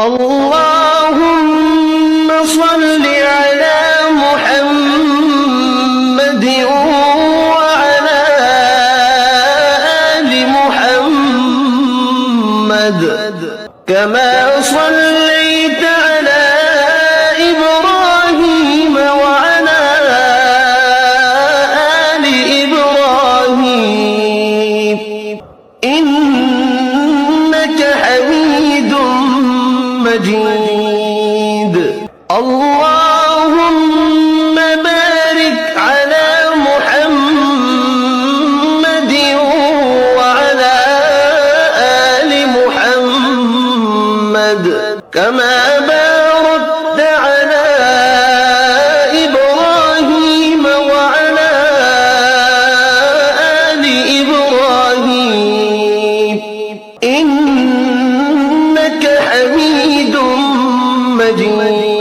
اللهم صل على محمد وعلى آل محمد كما صليت على إبراهيم وعلى آل إبراهيم إنك حميد مجيد. اللهم بارك على محمد وعلى آل محمد كما باركت على إبراهيم وعلى آل إبراهيم إنك حميد مجيد.